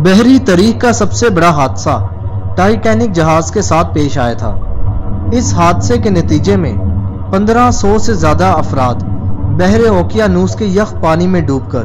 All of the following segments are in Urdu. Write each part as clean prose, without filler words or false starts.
بحری تاریخ کا سب سے بڑا حادثہ ٹائٹینک جہاز کے ساتھ پیش آیا تھا۔ اس حادثے کے نتیجے میں 1500 سے زیادہ افراد بحر اوقیانوس کے یخ پانی میں ڈوب کر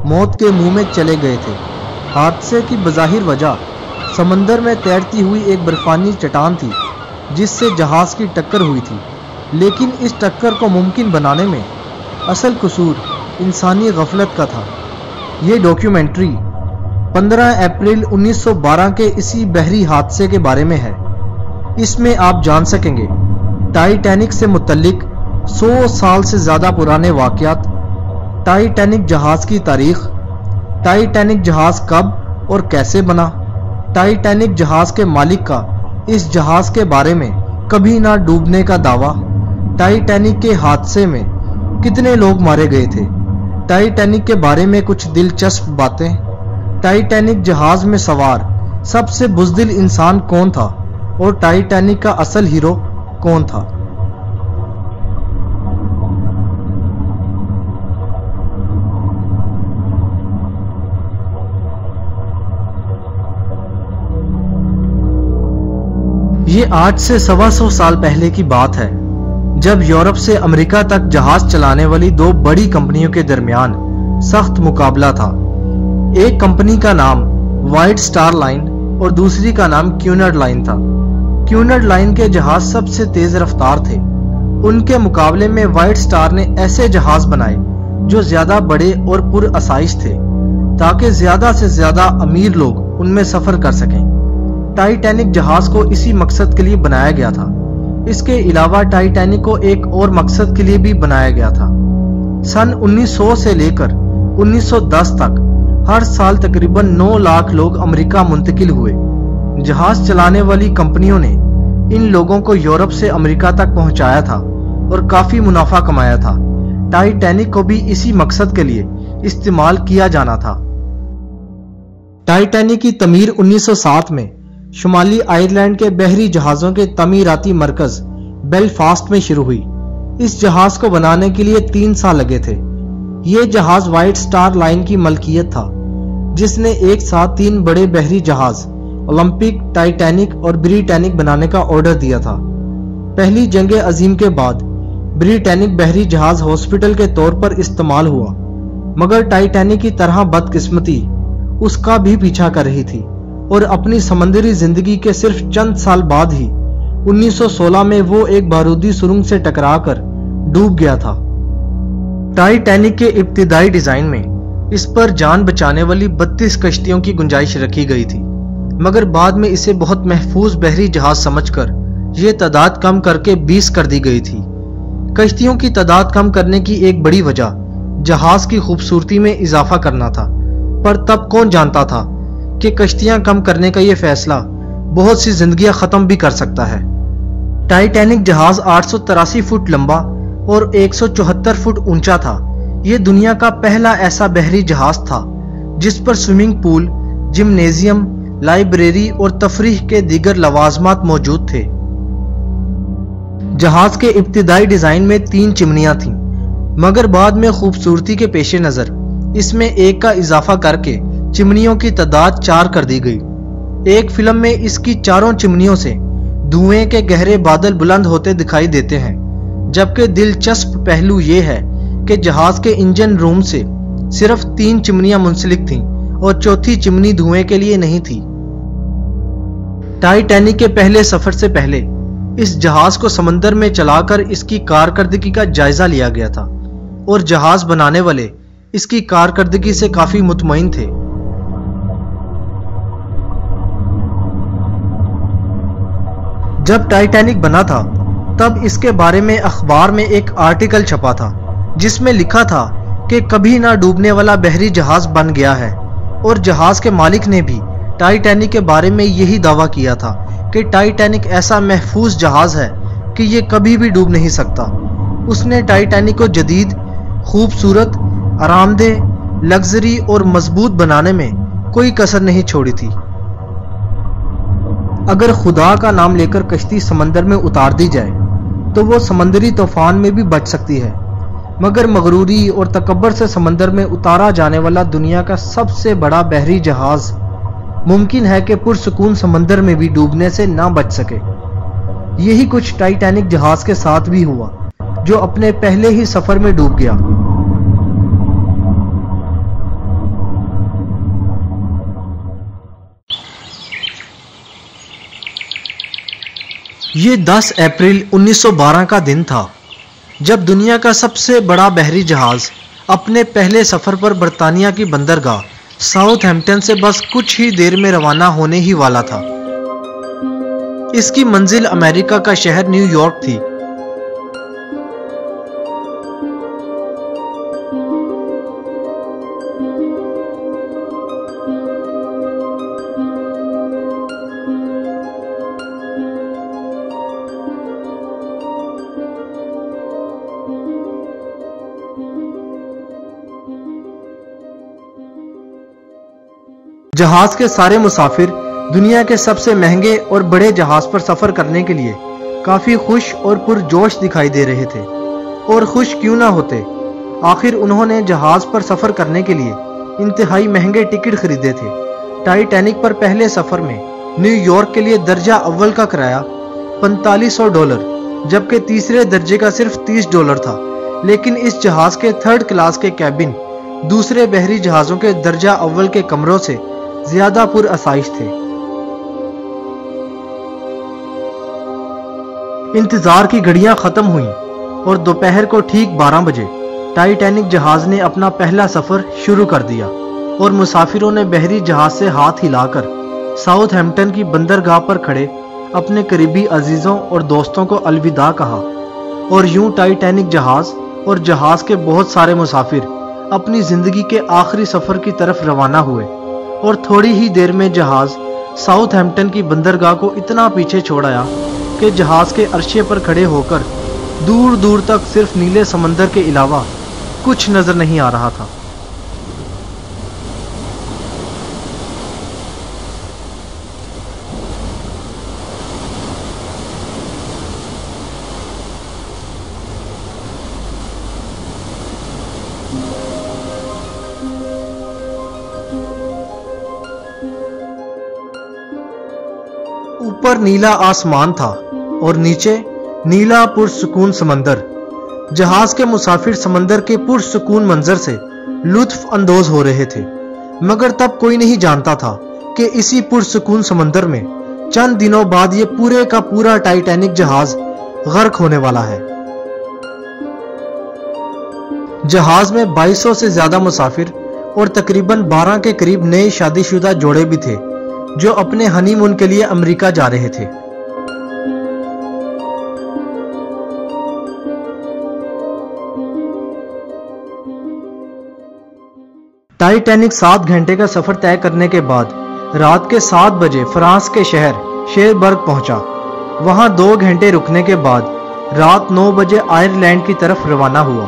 موت کے منہ میں چلے گئے تھے۔ حادثے کی بظاہر وجہ سمندر میں تیرتی ہوئی ایک برفانی چٹان تھی جس سے جہاز کی ٹکر ہوئی تھی، لیکن اس ٹکر کو ممکن بنانے میں اصل قصور انسانی غفلت کا تھا۔ یہ ڈاکیومنٹری 15 اپریل 1912 کے اسی بحری حادثے کے بارے میں ہے۔ اس میں آپ جان سکیں گے ٹائٹینک سے متعلق 100 سال سے زیادہ پرانے واقعات، ٹائٹینک جہاز کی تاریخ، ٹائٹینک جہاز کب اور کیسے بنا، ٹائٹینک جہاز کے مالک کا اس جہاز کے بارے میں کبھی نہ ڈوبنے کا دعویٰ، ٹائٹینک کے حادثے میں کتنے لوگ مارے گئے تھے، ٹائٹینک کے بارے میں کچھ دلچسپ باتیں، ٹائٹینک جہاز میں سوار سب سے بزدل انسان کون تھا اور ٹائٹینک کا اصل ہیرو کون تھا۔ یہ آج سے 125 سال پہلے کی بات ہے جب یورپ سے امریکہ تک جہاز چلانے والی دو بڑی کمپنیوں کے درمیان سخت مقابلہ تھا۔ ایک کمپنی کا نام وائٹ سٹار لائن اور دوسری کا نام کیونرڈ لائن تھا۔ کیونرڈ لائن کے جہاز سب سے تیز رفتار تھے۔ ان کے مقابلے میں وائٹ سٹار نے ایسے جہاز بنائے جو زیادہ بڑے اور پر آسائش تھے تاکہ زیادہ سے زیادہ امیر لوگ ان میں سفر کر سکیں۔ ٹائٹینک جہاز کو اسی مقصد کے لیے بنایا گیا تھا۔ اس کے علاوہ ٹائٹینک کو ایک اور مقصد کے لیے بھی بنایا گیا تھا۔ سن 1900 سے لے کر 1910 تک ہر سال تقریباً 9 لاکھ لوگ امریکہ منتقل ہوئے۔ جہاز چلانے والی کمپنیوں نے ان لوگوں کو یورپ سے امریکہ تک پہنچایا تھا اور کافی منافع کمایا تھا۔ ٹائٹینک کو بھی اسی مقصد کے لیے استعمال کیا جانا تھا۔ ٹائٹینک کی تعمیر 1907 میں شمالی آئرلینڈ کے بحری جہازوں کے تعمیراتی مرکز بیلفاسٹ میں شروع ہوئی۔ اس جہاز کو بنانے کے لیے 3 سال لگے تھے۔ یہ جہاز وائٹ سٹار لائن کی ملکیت تھا جس نے ایک ساتھ 3 بڑے بحری جہاز اولمپک، ٹائٹینک اور بریٹینک بنانے کا آرڈر دیا تھا۔ پہلی جنگ عظیم کے بعد بریٹینک بحری جہاز ہاسپٹل کے طور پر استعمال ہوا، مگر ٹائٹینک کی طرح بدقسمتی اس کا بھی پیچھا کر رہی تھی اور اپنی سمندری زندگی کے صرف چند سال بعد ہی 1916 میں وہ ایک بارودی سرنگ سے ٹکرا کر ڈوب گیا تھا۔ ٹائٹینک کے ابتدائی ڈیزائن میں اس پر جان بچانے والی 32 کشتیوں کی گنجائش رکھی گئی تھی، مگر بعد میں اسے بہت محفوظ بحری جہاز سمجھ کر یہ تعداد کم کر کے 20 کر دی گئی تھی۔ کشتیوں کی تعداد کم کرنے کی ایک بڑی وجہ جہاز کی خوبصورتی میں اضافہ کرنا تھا، پر تب کون جانتا تھا کہ کشتیاں کم کرنے کا یہ فیصلہ بہت سی زندگیاں ختم بھی کر سکتا ہے۔ ٹائٹینک جہاز 883 فٹ لمبا اور 174 فٹ اونچا تھا۔ یہ دنیا کا پہلا ایسا بحری جہاز تھا جس پر سوئمنگ پول، جمنیزیم، لائبریری اور تفریح کے دیگر لوازمات موجود تھے۔ جہاز کے ابتدائی ڈیزائن میں 3 چمنیاں تھیں، مگر بعد میں خوبصورتی کے پیش نظر اس میں ایک کا اضافہ کر کے چمنیوں کی تعداد 4 کر دی گئی۔ ایک فلم میں اس کی 4 چمنیوں سے دھوئیں کے گہرے بادل بلند ہوتے دکھائی دیتے ہیں، جبکہ دلچسپ پہلو یہ ہے کہ جہاز کے انجن روم سے صرف 3 چمنیاں منسلک تھیں اور چوتھی چمنی دھوئیں کے لیے نہیں تھی۔ ٹائٹینک کے پہلے سفر سے پہلے اس جہاز کو سمندر میں چلا کر اس کی کارکردگی کا جائزہ لیا گیا تھا اور جہاز بنانے والے اس کی کارکردگی سے کافی مطمئن تھے۔ جب ٹائٹینک بنا تھا تب اس کے بارے میں اخبار میں ایک آرٹیکل چھپا تھا جس میں لکھا تھا کہ کبھی نہ ڈوبنے والا بحری جہاز بن گیا ہے، اور جہاز کے مالک نے بھی ٹائٹینک کے بارے میں یہی دعویٰ کیا تھا کہ ٹائٹینک ایسا محفوظ جہاز ہے کہ یہ کبھی بھی ڈوب نہیں سکتا۔ اس نے ٹائٹینک کو جدید، خوبصورت، آرام دہ، لگژری اور مضبوط بنانے میں کوئی کسر نہیں چھوڑی تھی۔ اگر خدا کا نام لے کر کشتی سمندر میں اتار دی جائے تو وہ سمندری طوفان میں بھی بچ سکتی ہے، مگر مغروری اور تکبر سے سمندر میں اتارا جانے والا دنیا کا سب سے بڑا بحری جہاز ممکن ہے کہ پرسکون سمندر میں بھی ڈوبنے سے نہ بچ سکے۔ یہی کچھ ٹائٹینک جہاز کے ساتھ بھی ہوا، جو اپنے پہلے ہی سفر میں ڈوب گیا۔ یہ 10 اپریل 1912 کا دن تھا جب دنیا کا سب سے بڑا بحری جہاز اپنے پہلے سفر پر برطانیہ کی بندرگاہ ساؤتھ ہیمپٹن سے بس کچھ ہی دیر میں روانہ ہونے ہی والا تھا۔ اس کی منزل امریکہ کا شہر نیو یارک تھی۔ جہاز کے سارے مسافر دنیا کے سب سے مہنگے اور بڑے جہاز پر سفر کرنے کے لیے کافی خوش اور پرجوش دکھائی دے رہے تھے، اور خوش کیوں نہ ہوتے، آخر انہوں نے جہاز پر سفر کرنے کے لیے انتہائی مہنگے ٹکٹ خریدے تھے۔ ٹائٹینک پر پہلے سفر میں نیو یارک کے لیے درجہ اول کا کرایہ $4500 جبکہ تیسرے درجے کا صرف $30 تھا، لیکن اس جہاز کے 3rd کلاس کے کیبن دوسرے بحری جہازوں کے درجہ اول کے کمروں سے زیادہ پر آسائش تھے۔ انتظار کی گھڑیاں ختم ہوئیں اور دوپہر کو ٹھیک 12 بجے ٹائٹینک جہاز نے اپنا پہلا سفر شروع کر دیا، اور مسافروں نے بحری جہاز سے ہاتھ ہلا کر ساؤتھ ہیمپٹن کی بندرگاہ پر کھڑے اپنے قریبی عزیزوں اور دوستوں کو الوداع کہا، اور یوں ٹائٹینک جہاز اور جہاز کے بہت سارے مسافر اپنی زندگی کے آخری سفر کی طرف روانہ ہوئے، اور تھوڑی ہی دیر میں جہاز ساؤتھ ہیمپٹن کی بندرگاہ کو اتنا پیچھے چھوڑ آیا کہ جہاز کے عرصے پر کھڑے ہو کر دور دور تک صرف نیلے سمندر کے علاوہ کچھ نظر نہیں آ رہا تھا۔ اوپر نیلا آسمان تھا اور نیچے نیلا پرسکون سمندر۔ جہاز کے مسافر سمندر کے پرسکون منظر سے لطف اندوز ہو رہے تھے، مگر تب کوئی نہیں جانتا تھا کہ اسی پرسکون سمندر میں چند دنوں بعد یہ پورے کا پورا ٹائٹینک جہاز غرق ہونے والا ہے۔ جہاز میں 2200 سے زیادہ مسافر اور تقریباً 12 کے قریب نئے شادی شدہ جوڑے بھی تھے جو اپنے ہنی مون کے لیے امریکہ جا رہے تھے۔ ٹائٹینک 7 گھنٹے کا سفر طے کرنے کے بعد رات کے 7 بجے فرانس کے شہر شیربرگ پہنچا۔ وہاں 2 گھنٹے رکنے کے بعد رات 9 بجے آئرلینڈ کی طرف روانہ ہوا۔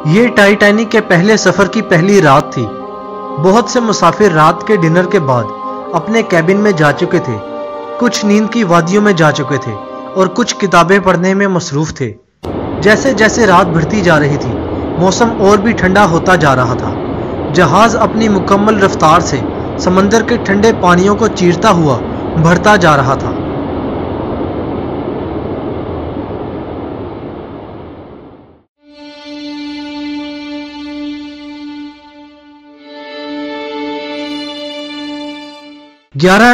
یہ ٹائٹینک کے پہلے سفر کی پہلی رات تھی۔ بہت سے مسافر رات کے ڈنر کے بعد اپنے کیبن میں جا چکے تھے، کچھ نیند کی وادیوں میں جا چکے تھے اور کچھ کتابیں پڑھنے میں مصروف تھے۔ جیسے جیسے رات بڑھتی جا رہی تھی، موسم اور بھی ٹھنڈا ہوتا جا رہا تھا۔ جہاز اپنی مکمل رفتار سے سمندر کے ٹھنڈے پانیوں کو چیرتا ہوا بڑھتا جا رہا تھا۔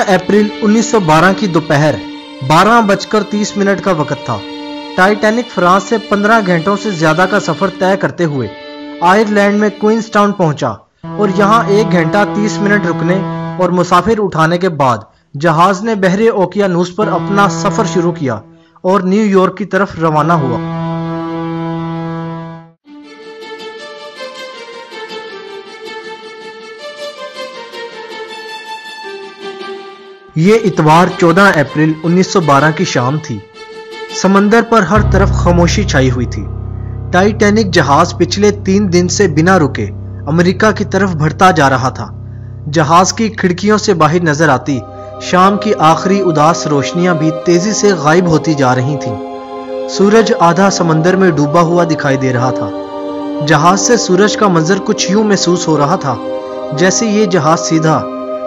اپریل 1912 کی دوپہر 12:30 کا وقت تھا۔ ٹائٹینک فرانس سے 15 گھنٹوں سے زیادہ کا سفر طے کرتے ہوئے آئرلینڈ میں کوئنز ٹاؤن پہنچا، اور یہاں 1 گھنٹہ 30 منٹ رکنے اور مسافر اٹھانے کے بعد جہاز نے بحر اوقیانوس پر اپنا سفر شروع کیا اور نیو یارک کی طرف روانہ ہوا۔ یہ اتوار 14 اپریل 1912 کی شام تھی۔ سمندر پر ہر طرف خاموشی چھائی ہوئی تھی۔ ٹائٹینک جہاز پچھلے 3 دن سے بنا رکے امریکہ کی طرف بڑھتا جا رہا تھا۔ جہاز کی کھڑکیوں سے باہر نظر آتی شام کی آخری اداس روشنیاں بھی تیزی سے غائب ہوتی جا رہی تھیں۔ سورج آدھا سمندر میں ڈوبا ہوا دکھائی دے رہا تھا۔ جہاز سے سورج کا منظر کچھ یوں محسوس ہو رہا تھا جیسے یہ جہاز سیدھا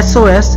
SOS